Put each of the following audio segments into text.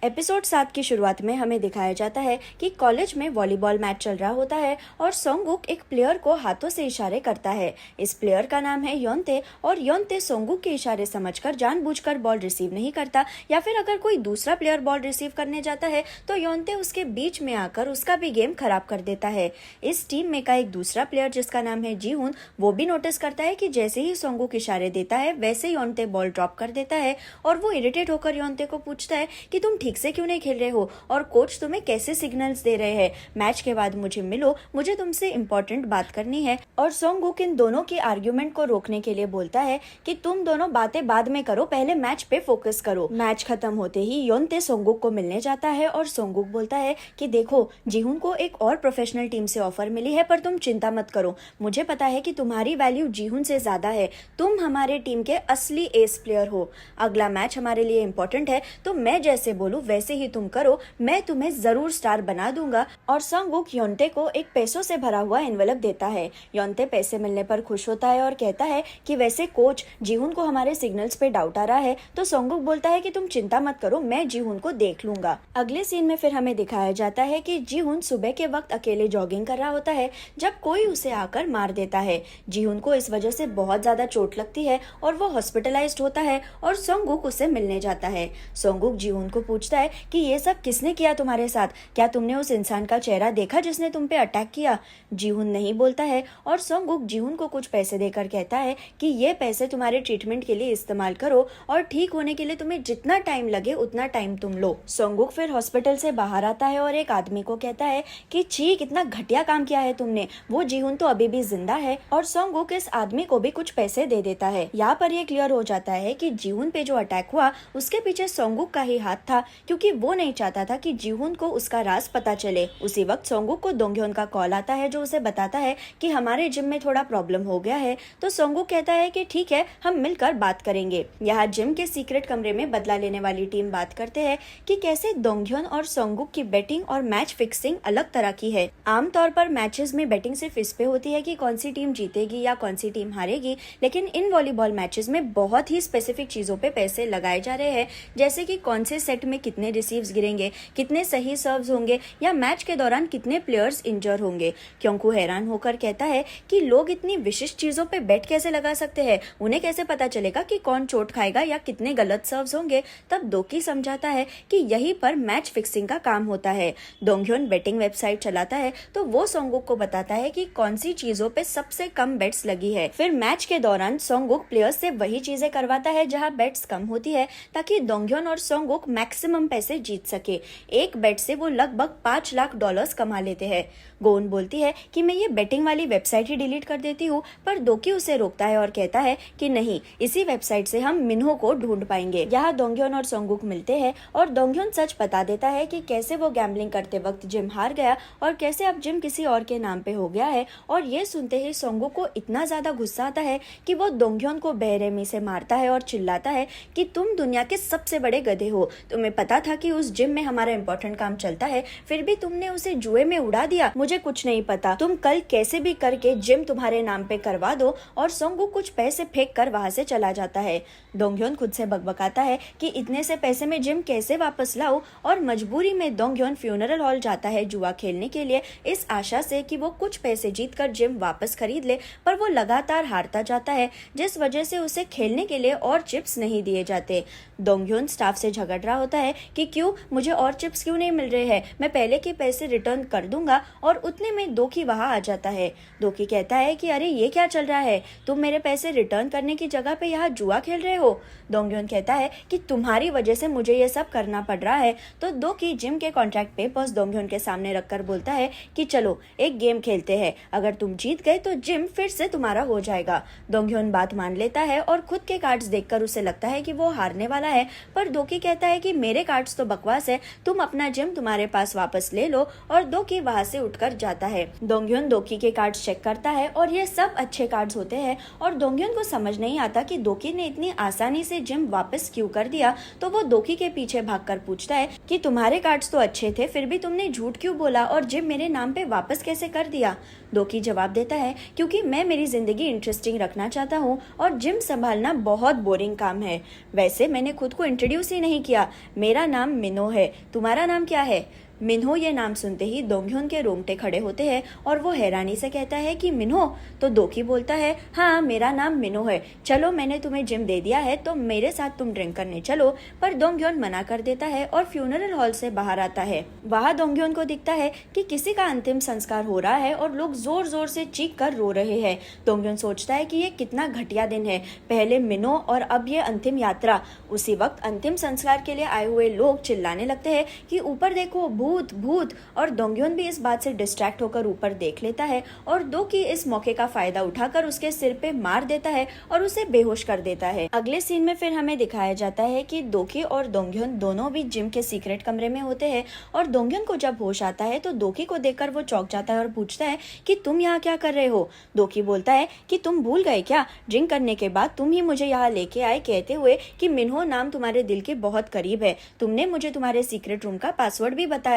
Episode 7 की शुरुआत में हमें दिखाया जाता है कि कॉलेज में वॉलीबॉल मैच चल रहा होता है और सोंगुक एक प्लेयर को हाथों से इशारे करता है। इस प्लेयर का नाम है योंते और योंते सोंगुक के इशारे समझकर जानबूझकर बॉल रिसीव नहीं करता, या फिर अगर कोई दूसरा प्लेयर बॉल रिसीव करने जाता है तो योंते उसके बीच में आकर उसका भी गेम खराब कर देता है। इस टीम में का एक दूसरा प्लेयर जिसका नाम है जीहुन, वो भी नोटिस करता है कि जैसे ही सोंगुक इशारे देता है वैसे योंते बॉल ड्रॉप कर देता है और वो इरिटेट होकर योंते को पूछता है कि तुम ठीक से क्यों नहीं खेल रहे हो और कोच तुम्हें कैसे सिग्नल्स दे रहे हैं। मैच के बाद मुझे मिलो, मुझे तुमसे इम्पोर्टेंट बात करनी है। और सोंगुक इन दोनों की आर्ग्यूमेंट को रोकने के लिए बोलता है कि तुम दोनों बातें बाद में करो, पहले मैच पे फोकस करो। मैच खत्म होते ही योंते सोंगुक को मिलने जाता है और सोंगुक बोलता है कि देखो, जीहुन को एक और प्रोफेशनल टीम से ऑफर मिली है, पर तुम चिंता मत करो, मुझे पता है कि तुम्हारी वैल्यू जीहुन से ज्यादा है, तुम हमारे टीम के असली एस प्लेयर हो। अगला मैच हमारे लिए इम्पोर्टेंट है, तो मैं जैसे बोलूं वैसे ही तुम करो, मैं तुम्हें जरूर स्टार बना दूंगा। और सोंगुक योंते को एक पैसों से भरा हुआ एनवेलप देता है। योंते पैसे मिलने पर खुश होता है और कहता है कि वैसे कोच, जीहुन को हमारे सिग्नल्स पे डाउट आ रहा है। तो सोंगुक बोलता है कि तुम चिंता मत करो, मैं जीहुन को देख लूंगा। अगले सीन में फिर हमें दिखाया जाता है कि जीहुन सुबह के वक्त अकेले जॉगिंग कर रहा होता है जब कोई उसे आकर मार देता है। जीहुन को इस वजह से बहुत ज्यादा चोट लगती है और वो हॉस्पिटलाइज्ड होता है और सोंगुक उसे मिलने जाता है। सोंगुक जीहुन को पूछता है कि ये सब किसने किया तुम्हारे साथ, क्या तुमने उस इंसान का चेहरा देखा जिसने तुम पे अटैक किया। जीहुन नहीं बोलता है और सोंगुक जीहुन को कुछ पैसे देकर कहता है कि ये पैसे तुम्हारे ट्रीटमेंट के लिए इस्तेमाल करो और ठीक होने के लिए तुम्हें जितना टाइम लगे उतना टाइम तुम लो। सोंगुक फिर हॉस्पिटल से बाहर आता है और एक आदमी को कहता है कि छी, कितना घटिया काम किया है तुमने, वो जीहुन तो अभी भी जिंदा है। और सोंगुक इस आदमी को भी कुछ पैसे दे देता है। यहाँ पर ये क्लियर हो जाता है कि जीहुन पे जो अटैक हुआ उसके पीछे सोंगुक का ही हाथ था, क्योंकि वो नहीं चाहता था कि जीहुन को उसका राज पता चले। उसी वक्त सोंगुक को दोंग्योन का कॉल आता है जो उसे बताता है कि हमारे जिम में थोड़ा प्रॉब्लम हो गया है। तो सोंगुक कहता है कि ठीक है, हम मिलकर बात करेंगे। यहाँ जिम के सीक्रेट कमरे में बदला लेने वाली टीम बात करते हैं कि कैसे दोंग्योन और सोंगुक की बैटिंग और मैच फिक्सिंग अलग तरह की है। आमतौर पर मैचेस में बैटिंग सिर्फ इस पे होती है कि कौन सी टीम जीतेगी या कौन सी टीम हारेगी, लेकिन इन वॉलीबॉल मैचेस में बहुत ही स्पेसिफिक चीजों पे पैसे लगाए जा रहे हैं, जैसे कि कौन से सेट में कितने रिसीव्स गिरेंगे, कितने सही सर्व्स होंगे, या मैच के दौरान कितने प्लेयर्स इंजर होंगे। क्योंकि हैरान होकर कहता है कि लोग इतनी विशिष्ट चीजों पे बेट कैसे लगा सकते हैं, उन्हें कैसे पता चलेगा कि कौन चोट खाएगा या कितने गलत सर्व्स होंगे। तब दोकी समझाता है कि यहीं पर मैच फिक्सिंग का काम होता है। दोंग्योन बेटिंग वेबसाइट चलाता है, तो वो सोंगुक को बताता है कि कौन सी चीजों पे सबसे कम बेट्स लगी है। फिर मैच के दौरान सोंगुक प्लेयर्स से वही चीजें करवाता है जहाँ बेट्स कम होती है, ताकि दोंग्योन और सोंगुक मैक्सिमम पैसे जीत सके। एक बेट से वो लगभग $5 लाख कमा लेते हैं। गोन बोलती है कि मैं ये बेटिंग वाली वेबसाइट ही डिलीट कर देती हूँ, पर दोकी उसे रोकता है और कहता है कि नहीं, इसी वेबसाइट से हम मिन्हो को ढूंढ पाएंगे। यहाँ दोंग्योन और सोंगुक मिलते हैं और दोंग्योन सच बता देता है कि कैसे वो गैम्बलिंग करते वक्त जिम हार गया और कैसे अब जिम किसी और के नाम पे हो गया है। और ये सुनते ही सोंगुक को इतना ज्यादा गुस्सा आता है कि वो दोंग्योन को बेरहमी से मारता है और चिल्लाता है कि तुम दुनिया के सबसे बड़े गधे हो, तुम्हें पता था कि उस जिम में हमारा इंपॉर्टेंट काम चलता है, फिर भी तुमने उसे जुए में उड़ा दिया। मुझे कुछ नहीं पता, तुम कल कैसे भी करके जिम तुम्हारे नाम पे करवा दो। और सोंगुक कुछ पैसे फेंक कर वहां से चला जाता है। दोंग्योन खुद से बकबकाता है कि इतने से पैसे में जिम कैसे वापस लाऊं, और मजबूरी में दोंग्योन फ्यूनरल हॉल जाता है जुआ खेलने के लिए, इस आशा से कि वो कुछ पैसे जीतकर जिम वापस खरीद ले, पर वो लगातार हारता जाता है, जिस वजह से उसे खेलने के लिए और चिप्स नहीं दिए जाते। दोंग्योन स्टाफ से झगड़ रहा होता है कि क्यों, मुझे और चिप्स क्यों नहीं मिल रहे हैं, मैं पहले के पैसे रिटर्न कर दूंगा। और उतने में दोकी वहां आ जाता है। दोकी कहता है कि अरे ये क्या चल रहा है, तुम मेरे पैसे रिटर्न करने की जगह पे यहाँ जुआ खेल रहे हो। दोंग्योन कहता है कि तुम्हारी वजह से मुझे ये सब करना पड़ रहा है। तो दोकी जिम के कॉन्ट्रैक्ट पेपर्स दोंग्योन के सामने रखकर बोलता है कि चलो एक गेम खेलते हैं, अगर तुम जीत गए तो जिम फिर से तुम्हारा हो जाएगा। दोंग्योन बात मान लेता है और खुद के कार्ड्स देखकर उसे लगता है कि वो हारने वाला है, पर दोकी कहता है कि मेरे कार्ड्स तो बकवास है, तुम अपना जिम तुम्हारे पास वापस ले लो। और दोकी वहां से उठकर जाता है। दोंग्योन दोकी के कार्ड्स चेक करता है और ये सब अच्छे कार्ड्स होते हैं, और दोंग्योन को समझ नहीं आता कि दोकी ने इतनी आसानी से जिम वापस क्यों कर दिया। तो वो दोकी के पीछे भागकर पूछता है कि तुम्हारे कार्ड्स तो अच्छे थे, फिर भी तुमने झूठ क्यों बोला और जिम मेरे नाम पे वापस कैसे कर दिया। दोकी जवाब देता है क्योंकि मैं मेरी जिंदगी इंटरेस्टिंग रखना चाहता हूँ और जिम संभालना बहुत बोरिंग काम है। वैसे मैंने खुद को इंट्रोड्यूस ही नहीं किया, मेरा मेरा नाम मिन्हो है, तुम्हारा नाम क्या है? मिन्हो ये नाम सुनते ही दोंगह्योन के रोंगटे खड़े होते हैं और वो हैरानी से कहता है कि मिन्हो? तो दोकी बोलता है, हाँ मेरा नाम मिन्हो है, चलो मैंने तुम्हें जिम दे दिया है तो मेरे साथ तुम ड्रिंक करने चलो। पर दोंगह्योन मना कर देता है और फ्यूनरल हॉल से बाहर आता है। वहाँ दोंगह्योन को दिखता है कि किसी का अंतिम संस्कार हो रहा है और लोग जोर जोर से चीख कर रो रहे हैं। दोंगह्योन सोचता है कि ये कितना घटिया दिन है, पहले मिन्हो और अब ये अंतिम यात्रा। उसी वक्त अंतिम संस्कार के लिए आए हुए लोग चिल्लाने लगते हैं कि ऊपर देखो भूत भूत, और दोंगह्योन भी इस बात से डिस्ट्रैक्ट होकर ऊपर देख लेता है और दोकी इस मौके का फायदा उठाकर उसके सिर पे मार देता है और उसे बेहोश कर देता है। अगले सीन में फिर हमें दिखाया जाता है कि दोकी और दोंगह्योन दोनों भी जिम के सीक्रेट कमरे में होते हैं और दोंगह्योन को जब होश आता है तो दोकी को देखकर वो चौंक जाता है और पूछता है कि तुम यहाँ क्या कर रहे हो? दोकी बोलता है कि तुम भूल गए क्या, ड्रिंक करने के बाद तुम ही मुझे यहाँ लेके आए कहते हुए कि मिन्हो नाम तुम्हारे दिल के बहुत करीब है, तुमने मुझे तुम्हारे सीक्रेट रूम का पासवर्ड भी बताया।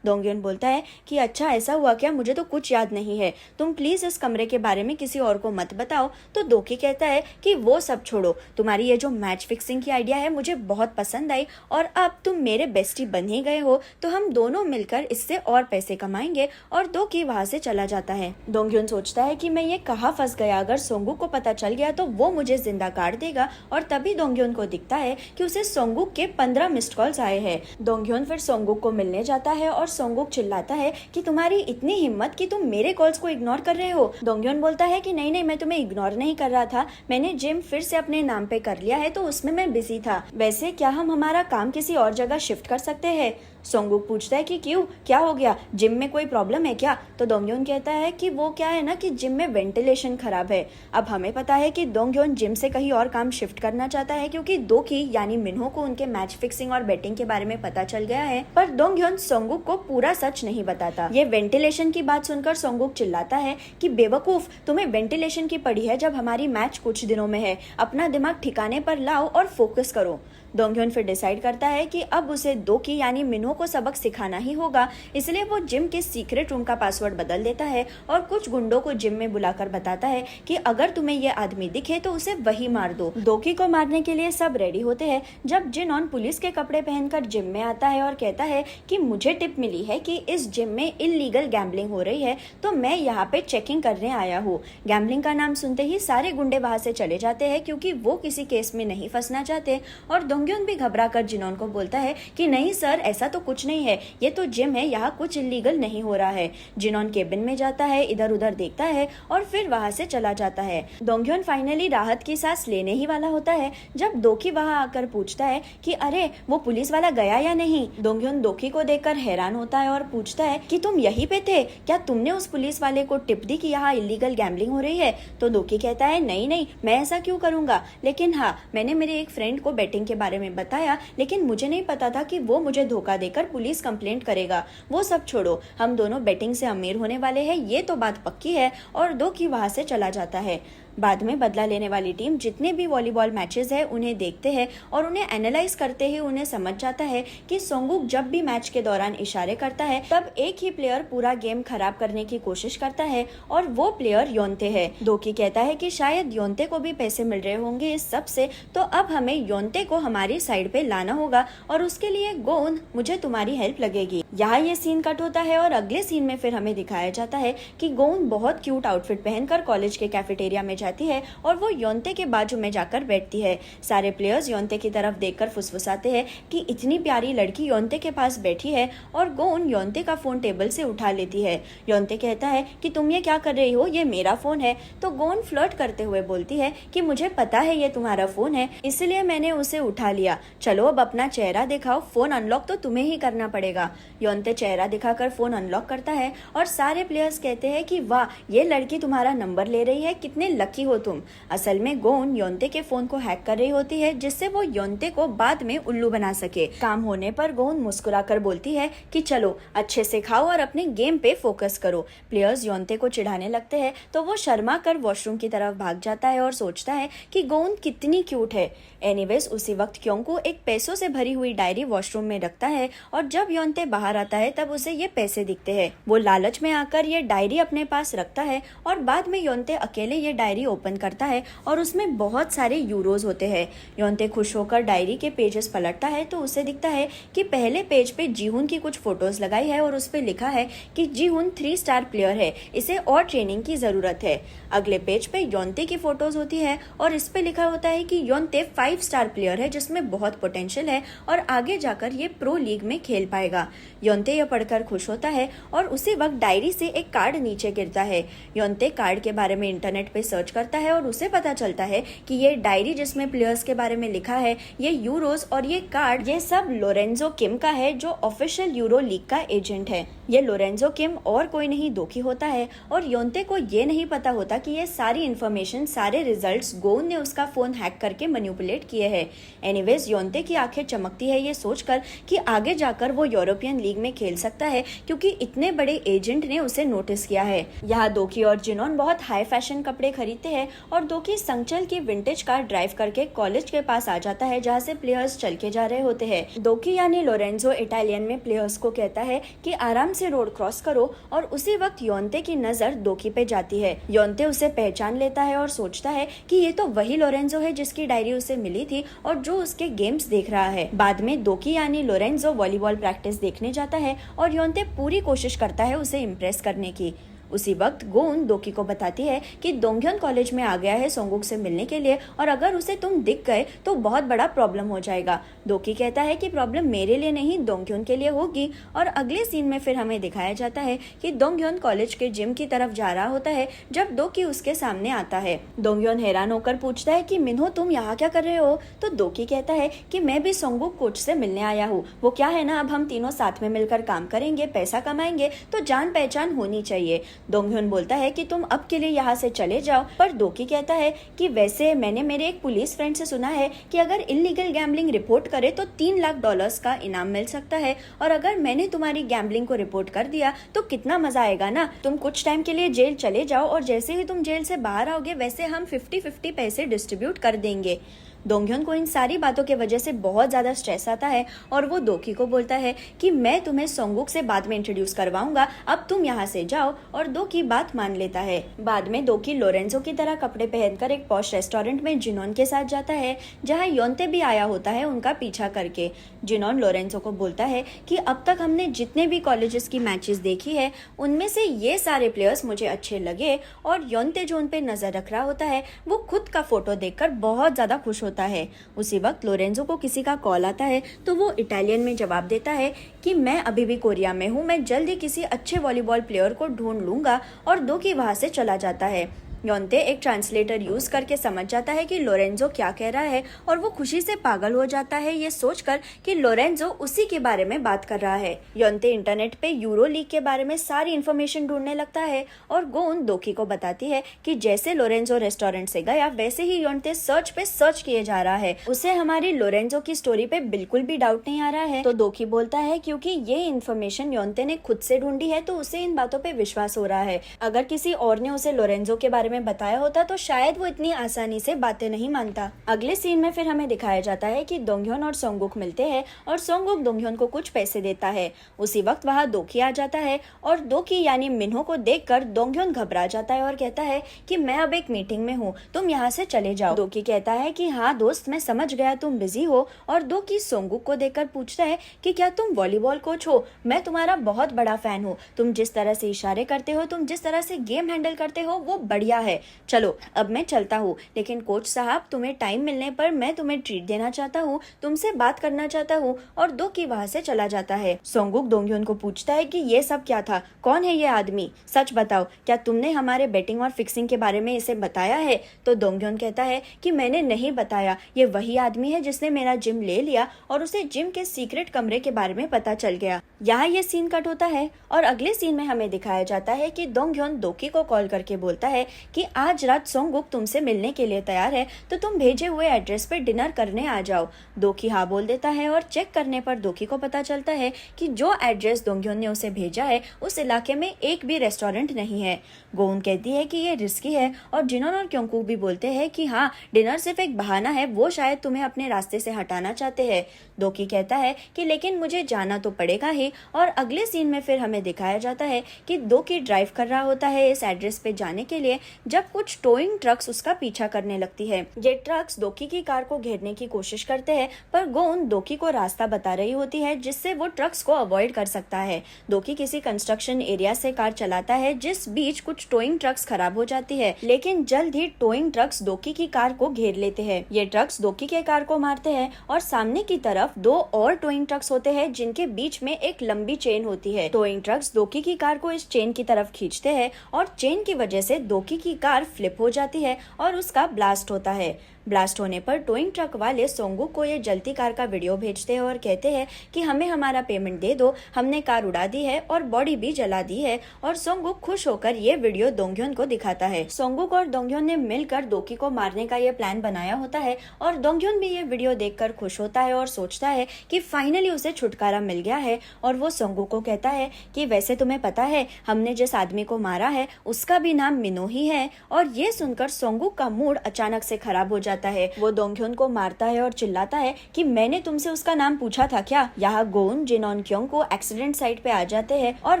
दोंगह्योन बोलता है कि अच्छा ऐसा हुआ क्या, मुझे तो कुछ याद नहीं है, तुम प्लीज इस कमरे के बारे में किसी और को मत बताओ। तो दोकी कहता है कि वो सब छोड़ो, तुम्हारी ये जो मैच फिक्सिंग की आइडिया है मुझे बहुत पसंद आई और अब तुम मेरे बेस्टी बन ही गए हो तो हम दोनों मिलकर इससे और पैसे कमाएंगे। और दोकी वहां से चला जाता है। दोंगह्योन सोचता है कि मैं ये कहाँ फंस गया, अगर सोंगुक को पता चल गया तो वो मुझे जिंदा काट देगा। और तभी दोंगह्योन को दिखता है कि उसे सोंगुक के 15 मिस्ड कॉल्स आए हैं। दोंगह्योन फिर सोंगुक को मिलने जाता है और सोंगुक चिल्लाता है कि तुम्हारी इतनी हिम्मत कि तुम मेरे कॉल्स को इग्नोर कर रहे हो। दोंगह्योन बोलता है कि नहीं मैं तुम्हें इग्नोर नहीं कर रहा था, मैंने जिम फिर से अपने नाम पे कर लिया है तो उसमें मैं बिजी था। वैसे क्या हम हमारा काम किसी और जगह शिफ्ट कर सकते हैं? सोंगुक पूछता है कि क्यों, क्या हो गया, जिम में कोई प्रॉब्लम है क्या? तो दोंगह्योन कहता है कि वो क्या है ना कि जिम में वेंटिलेशन खराब है। अब हमें पता है कि दोंगह्योन जिम से कहीं और काम शिफ्ट करना चाहता है क्योंकि दोकी यानी मिन्हो को उनके मैच फिक्सिंग और बेटिंग के बारे में पता चल गया है। पर दोंगह्योन सोंगुक को पूरा सच नहीं बताता। ये वेंटिलेशन की बात सुनकर सोंगुक चिल्लाता है कि बेवकूफ, तुम्हें वेंटिलेशन की पड़ी है जब हमारी मैच कुछ दिनों में है, अपना दिमाग ठिकाने पर लाओ और फोकस करो। दोंगह्योन फिर डिसाइड करता है कि अब उसे दोकी यानी मिन्हो को सबक सिखाना ही होगा, इसलिए वो जिम के सीक्रेट रूम का पासवर्ड बदल देता है और कुछ गुंडों को जिम में बुलाकर बताता है कि अगर तुम्हें ये आदमी दिखे तो उसे वही मार दो। दोकी को मारने के लिए सब रेडी होते हैं जब जिनॉन पुलिस के कपड़े पहनकर जिम में आता है और कहता है कि मुझे टिप मिली है कि इस जिम में इल्लीगल गैम्बलिंग हो रही है तो मैं यहाँ पे चेकिंग करने आया हूँ। गैम्बलिंग का नाम सुनते ही सारे गुंडे वहां से चले जाते हैं क्योंकि वो किसी केस में नहीं फंसना चाहते। और दोंगह्योन भी घबरा कर जिनॉन को बोलता है कि नहीं सर, ऐसा तो कुछ नहीं है, ये तो जिम है, यहाँ कुछ इल्लीगल नहीं हो रहा है। जिनॉन केबिन में जाता है, इधर उधर देखता है और फिर वहां से चला जाता है। दोंगह्योन फाइनली राहत की सांस लेने ही वाला होता है जब दोकी वहां आकर पूछता है कि अरे वो पुलिस वाला गया या नहीं। दोंगह्योन दोकी को देखकर हैरान होता है और पूछता है कि तुम यहीं पे थे क्या, तुमने उस पुलिस वाले को टिप दी कि यहाँ इल्लीगल गैम्बलिंग हो रही है? तो दोकी कहता है नहीं मैं ऐसा क्यों करूंगा, लेकिन हाँ मैंने मेरे एक फ्रेंड को बेटिंग के बारे में बताया, लेकिन मुझे नहीं पता था कि वो मुझे धोखा देकर पुलिस कंप्लेंट करेगा। वो सब छोड़ो, हम दोनों बेटिंग से अमीर होने वाले हैं, ये तो बात पक्की है। और दोकी वहां से चला जाता है। बाद में बदला लेने वाली टीम जितने भी वॉलीबॉल मैचेस है उन्हें देखते हैं और उन्हें एनालाइज करते ही उन्हें समझ जाता है कि सोंगुक जब भी मैच के दौरान इशारे करता है तब एक ही प्लेयर पूरा गेम खराब करने की कोशिश करता है और वो प्लेयर योंते है। दोकी कहता है कि शायद योंते को भी पैसे मिल रहे होंगे इस सब से, तो अब हमें योंते को हमारी साइड पे लाना होगा और उसके लिए गोंद मुझे तुम्हारी हेल्प लगेगी। यहाँ ये सीन कट होता है और अगले सीन में फिर हमें दिखाया जाता है कि गोंद बहुत क्यूट आउटफिट पहनकर कॉलेज के कैफेटेरिया में जाती है और वो योंते के बाजू में जाकर बैठती है। सारे प्लेयर्स योंते की तरफ देखकर फुसफुसाते हैं कि इतनी प्यारी लड़की योंते के पास बैठी है और गोन योंते का फोन टेबल से उठा लेती है। योंते कहता है कि तुम ये क्या कर रही हो, ये मेरा फोन है। तो गोन फ्लर्ट करते हुए बोलती है कि मुझे पता है ये तुम्हारा फोन है, इसलिए मैंने उसे उठा लिया, चलो अब अपना चेहरा दिखाओ, फोन अनलॉक तो तुम्हें ही करना पड़ेगा। योंते चेहरा दिखाकर फोन अनलॉक करता है और सारे प्लेयर्स कहते हैं कि वाह ये लड़की तुम्हारा नंबर ले रही है, कितने लकी हो तुम। असल में गोन योंते के फोन को हैक कर रही होती है जिससे वो योंते को बाद में उल्लू बना सके। काम होने पर गोन मुस्कुराकर बोलती है कि चलो अच्छे से खाओ और अपने गेम पे फोकस करो। प्लेयर्स योंते को चिढ़ाने लगते हैं तो वो शर्मा कर वॉशरूम की तरफ भाग जाता है और सोचता है कि गोन कितनी क्यूट है। एनीवेज उसी वक्त क्योंकु एक पैसों से भरी हुई डायरी वॉशरूम में रखता है और जब योंते बाहर आता है तब उसे ये पैसे दिखते हैं। वो लालच में आकर ये डायरी अपने पास रखता है और बाद में योंते अकेले ये डायरी डायरी ओपन करता है और उसमें बहुत सारे यूरोज होते हैं। योंते खुश होकर डायरी के पेजेस पलटता है तो उसे दिखता है कि पहले पेज पे जीहुन की कुछ फोटोज लगाई है और उस पे लिखा है कि जीहुन 3 स्टार प्लेयर है, इसे और ट्रेनिंग की जरूरत है। अगले पेज पे योंते की फोटोज होती है और इस पे लिखा होता है कि योंते 5 स्टार प्लेयर है जिसमें बहुत पोटेंशियल है और आगे जाकर ये प्रो लीग में खेल पाएगा। योंते यह पढ़कर खुश होता है और उसी वक्त डायरी से एक कार्ड नीचे गिरता है। योंते कार्ड के बारे में इंटरनेट पे सर्च करता है और उसे पता चलता है कि ये डायरी जिसमें प्लेयर्स के बारे में लिखा है, ये यूरोज और ये कार्ड, ये सब लोरेंजो किम का है जो ऑफिशियल यूरो लीग का एजेंट है। ये लोरेंजो किम और कोई नहीं दोकी होता है और योंते को ये नहीं पता होता कि ये सारी इन्फॉर्मेशन, सारे रिजल्ट्स गोन ने उसका फोन हैक करके मैनिपुलेट किए हैं। एनीवेज योंते की आंखें चमकती है ये सोचकर कि आगे जाकर वो यूरोपियन लीग में खेल सकता है क्योंकि इतने बड़े एजेंट ने उसे नोटिस किया है। यहाँ दोकी और जिनोन बहुत हाई फैशन कपड़े खरीदते हैं और दोकी संगचल की विंटेज कार ड्राइव करके कॉलेज के पास आ जाता है जहाँ से प्लेयर्स चल के जा रहे होते हैं। दोकी यानी लोरेंजो इटालियन में प्लेयर्स को कहता है कि आराम से रोड क्रॉस करो और उसी वक्त योंते की नजर दोकी पे जाती है। योंते उसे पहचान लेता है और सोचता है कि ये तो वही लोरेंजो है जिसकी डायरी उसे मिली थी और जो उसके गेम्स देख रहा है। बाद में दोकी यानी लोरेंजो वॉलीबॉल प्रैक्टिस देखने जाता है और योंते पूरी कोशिश करता है उसे इम्प्रेस करने की। उसी वक्त गोन दोकी को बताती है कि दोंगह्योन कॉलेज में आ गया है सोंगुक से मिलने के लिए और अगर उसे तुम दिख गए तो बहुत बड़ा प्रॉब्लम हो जाएगा। दोकी कहता है कि प्रॉब्लम मेरे लिए नहीं दोंगह्योन के लिए होगी और अगले सीन में फिर हमें दिखाया जाता है कि दोंगह्योन कॉलेज के जिम की तरफ जा रहा होता है जब दोकी उसके सामने आता है। दोंगह्योन हैरान होकर पूछता है कि मिन्हो तुम यहाँ क्या कर रहे हो? तो दोकी कहता है कि मैं भी सोंगुक कोच से मिलने आया हूँ। वो क्या है ना, अब हम तीनों साथ में मिलकर काम करेंगे, पैसा कमाएंगे तो जान पहचान होनी चाहिए। दोंगह्योन बोलता है कि तुम अब के लिए यहाँ से चले जाओ, पर दोकी कहता है कि वैसे मैंने मेरे एक पुलिस फ्रेंड से सुना है कि अगर इलीगल गैम्बलिंग रिपोर्ट करे तो $3 लाख का इनाम मिल सकता है और अगर मैंने तुम्हारी गैम्बलिंग को रिपोर्ट कर दिया तो कितना मजा आएगा ना। तुम कुछ टाइम के लिए जेल चले जाओ और जैसे ही तुम जेल से बाहर आओगे वैसे हम 50-50 पैसे डिस्ट्रीब्यूट कर देंगे। दोंगह्योन को इन सारी बातों के वजह से बहुत ज्यादा स्ट्रेस आता है और वो दोकी को बोलता है कि मैं तुम्हें सोंगुक से बाद में इंट्रोड्यूस करवाऊंगा, अब तुम यहाँ से जाओ, और दोकी बात मान लेता है। बाद में दोकी लोरेंजो की तरह कपड़े पहनकर एक पॉश रेस्टोरेंट में जिनोन के साथ जाता है जहाँ योंते भी आया होता है उनका पीछा करके। जिनोन लोरेंजो को बोलता है कि अब तक हमने जितने भी कॉलेजेस की मैचेस देखी है उनमें से ये सारे प्लेयर्स मुझे अच्छे लगे और योंते जो उन पे नजर रख रहा होता है वो खुद का फोटो देखकर बहुत ज्यादा खुश होता है। उसी वक्त लोरेंजो को किसी का कॉल आता है तो वो इटालियन में जवाब देता है कि मैं अभी भी कोरिया में हूँ, मैं जल्द ही किसी अच्छे वॉलीबॉल प्लेयर को ढूंढ लूंगा, और दोकी वहां से चला जाता है। योंते एक ट्रांसलेटर यूज करके समझ जाता है कि लोरेंजो क्या कह रहा है और वो खुशी से पागल हो जाता है ये सोचकर कि लोरेंजो उसी के बारे में बात कर रहा है। योंते इंटरनेट पे यूरो लीग के बारे में सारी इन्फॉर्मेशन ढूंढने लगता है और गोन दोकी को बताती है कि जैसे लोरेंजो रेस्टोरेंट से गया वैसे ही योंते सर्च पे सर्च किए जा रहा है। उसे हमारी लोरेंजो की स्टोरी पे बिल्कुल भी डाउट नहीं आ रहा है। तो दोकी बोलता है क्योंकि ये इन्फॉर्मेशन योंते ने खुद से ढूंढी है तो उसे इन बातों पे विश्वास हो रहा है। अगर किसी और ने उसे लोरेंजो के बारे में बताया होता तो शायद वो इतनी आसानी से बातें नहीं मानता। अगले सीन में फिर हमें दिखाया जाता है कि दोंगह्योन और सोंगुक मिलते हैं और सोंगुक दोंगह्योन को कुछ पैसे देता है। उसी वक्त वहाँ दोकी आ जाता है और दोकी यानी मिन्हो को देखकर दोंगह्योन घबरा जाता है और कहता है कि मैं अब एक मीटिंग में हूँ, तुम यहाँ से चले जाओ। दोकी कहता है कि हाँ दोस्त, मैं समझ गया तुम बिजी हो, और दोकी सोंगुक को देखकर पूछता है कि क्या तुम वॉलीबॉल कोच हो? मैं तुम्हारा बहुत बड़ा फैन हूँ, तुम जिस तरह से इशारे करते हो, तुम जिस तरह से गेम हैंडल करते हो वो बढ़िया है। चलो अब मैं चलता हूँ, लेकिन कोच साहब तुम्हें टाइम मिलने पर मैं तुम्हें ट्रीट देना चाहता हूँ, तुमसे बात करना चाहता हूँ, और दोकी वहाँ से चला जाता है। सोंगुक दोंगह्योन को पूछता है कि ये सब क्या था, कौन है ये आदमी, सच बताओ, क्या तुमने हमारे बेटिंग और फिक्सिंग के बारे में इसे बताया है? तो दोंगह्योन कहता है कि मैंने नहीं बताया, ये वही आदमी है जिसने मेरा जिम ले लिया और उसे जिम के सीक्रेट कमरे के बारे में पता चल गया। यहाँ ये सीन कट होता है और अगले सीन में हमें दिखाया जाता है कि दोंगह्योन दोकी को कॉल करके बोलता है कि आज रात सोंगुक तुमसे मिलने के लिए तैयार है तो तुम भेजे हुए एड्रेस पे डिनर करने आ जाओ। दोकी हाँ बोल देता है और चेक करने पर दोकी को पता चलता है कि जो एड्रेस दोंगह्योन ने उसे भेजा है उस इलाके में एक भी रेस्टोरेंट नहीं है। गोन कहती है कि ये रिस्की है और जिनोन और क्योंकू भी बोलते हैं कि हाँ डिनर सिर्फ एक बहाना है, वो शायद तुम्हें अपने रास्ते से हटाना चाहते हैं। दोकी कहता है कि लेकिन मुझे जाना तो पड़ेगा ही, और अगले सीन में फिर हमें दिखाया जाता है कि दोकी ड्राइव कर रहा होता है इस एड्रेस पे जाने के लिए जब कुछ टोइंग ट्रक्स उसका पीछा करने लगती है। ये ट्रक्स दोकी की कार को घेरने की कोशिश करते हैं, पर गोन दोकी को रास्ता बता रही होती है जिससे वो ट्रक्स को अवॉइड कर सकता है। दोकी किसी कंस्ट्रक्शन एरिया से कार चलाता है जिस बीच कुछ टोइंग ट्रक्स खराब हो जाती है, लेकिन जल्द ही टोइंग ट्रक्स दोकी की कार को घेर लेते हैं। ये ट्रक्स दोकी के कार को मारते हैं और सामने की तरफ दो और टोइंग ट्रक्स होते हैं जिनके बीच में एक लंबी चेन होती है। टोइंग ट्रक्स दोकी की कार को इस चेन की तरफ खींचते हैं और चेन की वजह से दोकी की कार फ्लिप हो जाती है और उसका ब्लास्ट होता है। ब्लास्ट होने पर टोइंग ट्रक वाले सोंगुक को ये जलती कार का वीडियो भेजते हैं और कहते हैं कि हमें हमारा पेमेंट दे दो, हमने कार उड़ा दी है और बॉडी भी जला दी है। और सोंगुक खुश होकर ये वीडियो दोंगह्योन को दिखाता है। सोंगुक और दोंगह्योन ने मिलकर दोकी को मारने का ये प्लान बनाया होता है और दोंगह्योन भी ये वीडियो देखकर खुश होता है और सोचता है कि फाइनली उसे छुटकारा मिल गया है। और वो सोंगुक को कहता है कि वैसे तुम्हें पता है हमने जिस आदमी को मारा है उसका भी नाम मिनो ही है। और ये सुनकर सोंगुक का मूड अचानक से खराब हो जाता है। वो दोंगह्योन को मारता है और चिल्लाता है कि मैंने तुमसे उसका नाम पूछा था क्या। यहाँ गोन जिनॉनक्योंग को एक्सीडेंट साइट पे आ जाते हैं और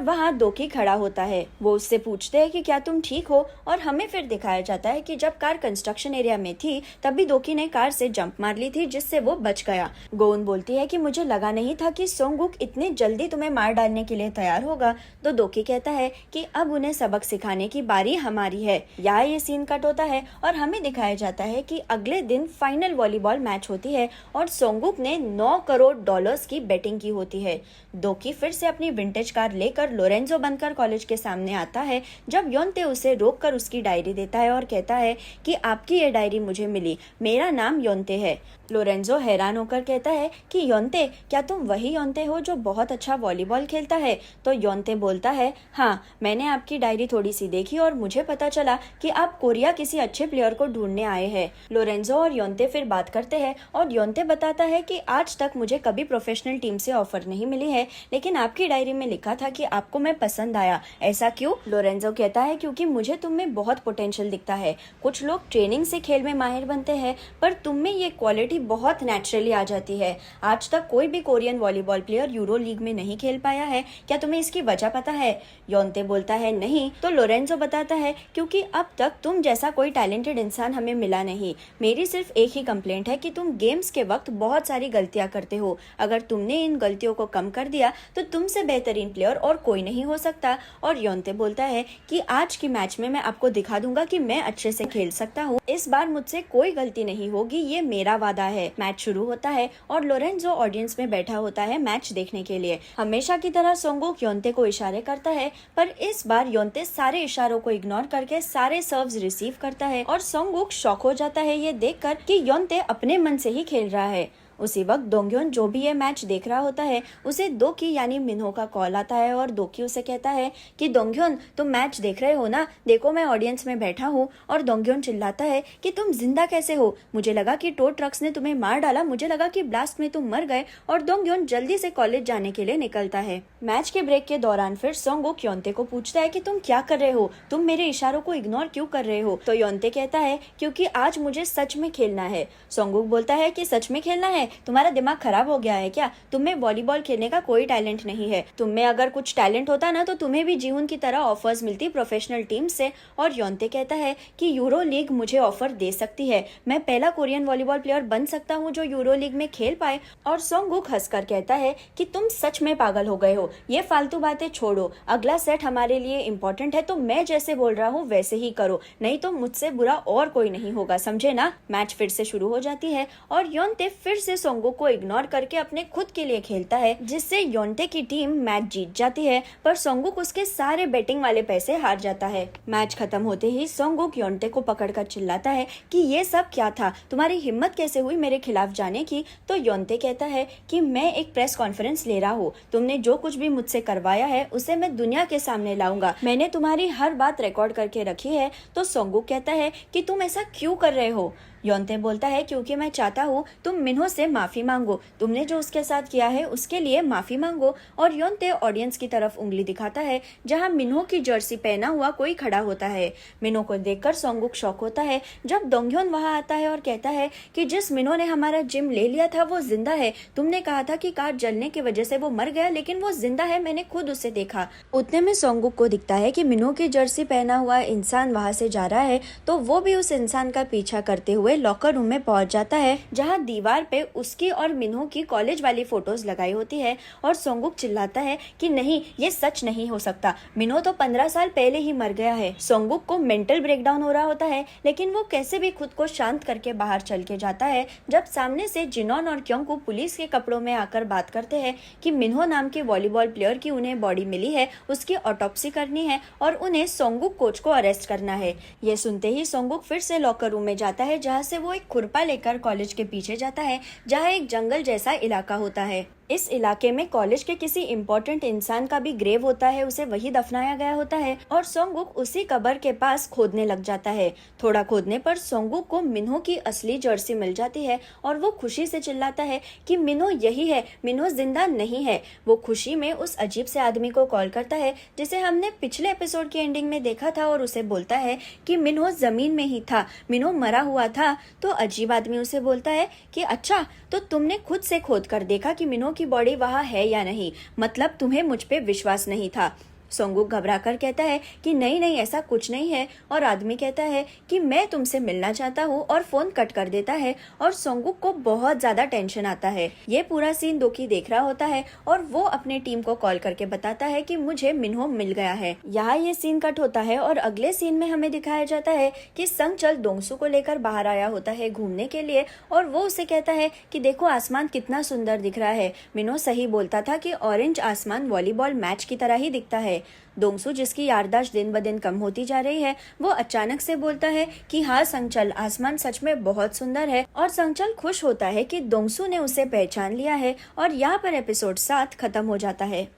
वहाँ दोकी खड़ा होता है। वो उससे पूछते हैं कि क्या तुम ठीक हो, और हमें फिर दिखाया जाता है कि जब कार कंस्ट्रक्शन एरिया में थी तभी दोकी ने कार से जंप मार ली थी जिससे वो बच गया। गोन बोलती है कि मुझे लगा नहीं था कि सोंगुक इतनी जल्दी तुम्हें मार डालने के लिए तैयार होगा। तो दोकी कहता है कि अब उन्हें सबक सिखाने की बारी हमारी है। यहाँ ये सीन कट होता है और हमें दिखाया जाता है कि अगले दिन फाइनल वॉलीबॉल मैच होती है और सोंगुक ने $9 करोड़ की बेटिंग की होती है। दोकी फिर से अपनी विंटेज कार लेकर लोरेंजो बनकर कॉलेज के सामने आता है जब योंते उसे रोककर उसकी डायरी देता है और कहता है कि आपकी ये डायरी मुझे मिली, मेरा नाम योंते है। लोरेंजो हैरान होकर कहता है कि योंते, क्या तुम वही योंते हो जो बहुत अच्छा वॉलीबॉल खेलता है? तो योंते बोलता है, हाँ, मैंने आपकी डायरी थोड़ी सी देखी और मुझे पता चला कि आप कोरिया किसी अच्छे प्लेयर को ढूंढने आए हैं। लोरेंजो और योंते फिर बात करते हैं और योंते बताता है कि आज तक मुझे कभी प्रोफेशनल टीम से ऑफर नहीं मिली है, लेकिन आपकी डायरी में लिखा था कि आपको मैं पसंद आया। ऐसा क्यों? लोरेंजो कहता है क्योंकि मुझे तुम में बहुत पोटेंशियल दिखता है। कुछ लोग ट्रेनिंग से खेल में माहिर बनते हैं, पर तुम में ये क्वालिटी बहुत नेचुरली आ जाती है। आज तक कोई भी Korean volleyball player euro league में नहीं खेल पाया है। क्या तुम्हें इसकी वजह पता है? योंते बोलता है नहीं। तो लोरेंजो बताता है क्योंकि अब तक तुम जैसा कोई टैलेंटेड इंसान हमें मिला नहीं। मेरी सिर्फ एक ही कंप्लेंट है कि तुम गेम्स के वक्त बहुत सारी गलतियां करते हो। अगर तुमने इन गलतियों को कम कर दिया तो तुमसे बेहतरीन प्लेयर और कोई नहीं हो सकता। और योंते बोलता है कि आज की मैच में मैं आपको दिखा दूंगा कि मैं अच्छे से खेल सकता हूँ। इस बार मुझसे कोई गलती नहीं होगी, ये मेरा वादा है। मैच शुरू होता है और लोरेंजो ऑडियंस में बैठा होता है मैच देखने के लिए। हमेशा की तरह सोंगुक योंते को इशारे करता है, पर इस बार योंते सारे इशारों को इग्नोर करके सारे सर्व्स रिसीव करता है और सोंगुक शॉक हो जाता है ये देखकर कि योंते अपने मन से ही खेल रहा है। उसी वक्त दोंगह्योन जो भी ये मैच देख रहा होता है उसे दोकी यानी मिन्हो का कॉल आता है और दोकी उसे कहता है कि दोंगह्योन, तुम मैच देख रहे हो ना? देखो मैं ऑडियंस में बैठा हूँ। और दोंगह्योन चिल्लाता है कि तुम जिंदा कैसे हो? मुझे लगा कि टो ट्रक्स ने तुम्हें मार डाला, मुझे लगा कि ब्लास्ट में तुम मर गए। और दोंगह्योन जल्दी से कॉलेज जाने के लिए निकलता है। मैच के ब्रेक के दौरान फिर सोंगुक योंते को पूछता है कि तुम क्या कर रहे हो, तुम मेरे इशारों को इग्नोर क्यों कर रहे हो? तो योंते कहता है क्योंकि आज मुझे सच में खेलना है। सोंगुक बोलता है कि सच में खेलना है? तुम्हारा दिमाग खराब हो गया है क्या? तुम में वॉलीबॉल खेलने का कोई टैलेंट नहीं है। तुम में अगर कुछ टैलेंट होता ना तो तुम्हें भी जीहुन की तरह ऑफर्स मिलती प्रोफेशनल टीम से। और योंते कहता है कि यूरो लीग मुझे ऑफर दे सकती है, मैं पहला कोरियन वॉलीबॉल प्लेयर बन सकता हूँ जो यूरो लीग में खेल पाए। और सोंगुक हंसकर कहता है कि तुम सच में पागल हो गए हो, ये फालतू बातें छोड़ो, अगला सेट हमारे लिए इम्पोर्टेंट है तो मैं जैसे बोल रहा हूँ वैसे ही करो, नहीं तो मुझसे बुरा और कोई नहीं होगा, समझे ना? मैच फिर से शुरू हो जाती है और योंते फिर से सोंगुक को इग्नोर करके अपने खुद के लिए खेलता है जिससे योंते की टीम मैच जीत जाती है, पर सोंगुक उसके सारे बेटिंग वाले पैसे हार जाता है। मैच खत्म होते ही सोंगुक योंते को पकड़कर चिल्लाता है कि ये सब क्या था, तुम्हारी हिम्मत कैसे हुई मेरे खिलाफ जाने की? तो योंते कहता है कि मैं एक प्रेस कॉन्फ्रेंस ले रहा हूँ, तुमने जो कुछ भी मुझसे करवाया है उसे मैं दुनिया के सामने लाऊंगा, मैंने तुम्हारी हर बात रिकॉर्ड करके रखी है। तो सोंगुक कहता है कि तुम ऐसा क्यों कर रहे हो? योंते बोलता है क्योंकि मैं चाहता हूँ तुम मिन्हो से माफी मांगो, तुमने जो उसके साथ किया है उसके लिए माफी मांगो। और योंते ऑडियंस की तरफ उंगली दिखाता है जहाँ मिन्हो की जर्सी पहना हुआ कोई खड़ा होता है। मिन्हो को देखकर सोंगुक शॉक होता है जब दोंगह्योन वहां आता है और कहता है कि जिस मिन्हो ने हमारा जिम ले लिया था वो जिंदा है। तुमने कहा था कि कार जलने की वजह से वो मर गया, लेकिन वो जिंदा है, मैंने खुद उसे देखा। उतने में सोंगुक को दिखता है कि मिन्हो की जर्सी पहना हुआ इंसान वहां से जा रहा है, तो वो भी उस इंसान का पीछा करते हुए लॉकर रूम में पहुंच जाता है जहां दीवार पे उसकी और मिन्हो की कॉलेज वाली फोटोज लगाई होती है। और सोंगुक चिल्लाता है कि नहीं, ये सच नहीं हो सकता, मिन्हो तो 15 साल पहले ही मर गया है। सोंगुक को मेंटल ब्रेकडाउन हो रहा होता है, लेकिन वो कैसे भी खुद को शांत करके बाहर चल के जाता है जब सामने से जिनॉन और क्योंकू पुलिस के कपड़ों में आकर बात करते हैं कि मिन्हो नाम के वॉलीबॉल प्लेयर की उन्हें बॉडी मिली है, उसकी ऑटोप्सी करनी है और उन्हें सोंगुक कोच को अरेस्ट करना है। ये सुनते ही सोंगुक फिर से लॉकर रूम में जाता है जहाँ से वो एक खुरपा लेकर कॉलेज के पीछे जाता है जहाँ एक जंगल जैसा इलाका होता है। इस इलाके में कॉलेज के किसी इम्पोर्टेंट इंसान का भी ग्रेव होता है, उसे वही दफनाया गया होता है और सोंगुक उसी कब्र के पास खोदने लग जाता है। थोड़ा खोदने पर सोंगुक को मिन्हो की असली जर्सी मिल जाती है और वो खुशी से चिल्लाता है कि मिन्हो यही है, मिन्हो जिंदा नहीं है। वो खुशी में उस अजीब से आदमी को कॉल करता है जिसे हमने पिछले एपिसोड की एंडिंग में देखा था और उसे बोलता है कि मिन्हो जमीन में ही था, मिन्हो मरा हुआ था। तो अजीब आदमी उसे बोलता है कि अच्छा, तो तुमने खुद से खोद कर देखा कि मिन्हो की बॉडी वहां है या नहीं, मतलब तुम्हें मुझ पे विश्वास नहीं था। सोंगुक घबराकर कहता है कि नहीं नहीं, ऐसा कुछ नहीं है। और आदमी कहता है कि मैं तुमसे मिलना चाहता हूँ और फोन कट कर देता है और सोंगुक को बहुत ज्यादा टेंशन आता है। ये पूरा सीन दोकी देख रहा होता है और वो अपने टीम को कॉल करके बताता है कि मुझे मिन्हो मिल गया है। यहाँ ये सीन कट होता है और अगले सीन में हमें दिखाया जाता है कि संगचल दोंगसू को लेकर बाहर आया होता है घूमने के लिए और वो उसे कहता है कि देखो आसमान कितना सुंदर दिख रहा है। मिन्हो सही बोलता था कि ऑरेंज आसमान वॉलीबॉल मैच की तरह ही दिखता है। दोंगसू, जिसकी याददाश्त दिन ब दिन कम होती जा रही है, वो अचानक से बोलता है कि हाँ संगचल, आसमान सच में बहुत सुंदर है। और संगचल खुश होता है कि दोंगसू ने उसे पहचान लिया है और यहाँ पर एपिसोड 7 खत्म हो जाता है।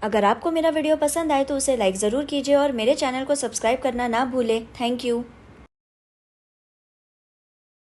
अगर आपको मेरा वीडियो पसंद आए तो उसे लाइक जरूर कीजिए और मेरे चैनल को सब्सक्राइब करना ना भूले। Thank you.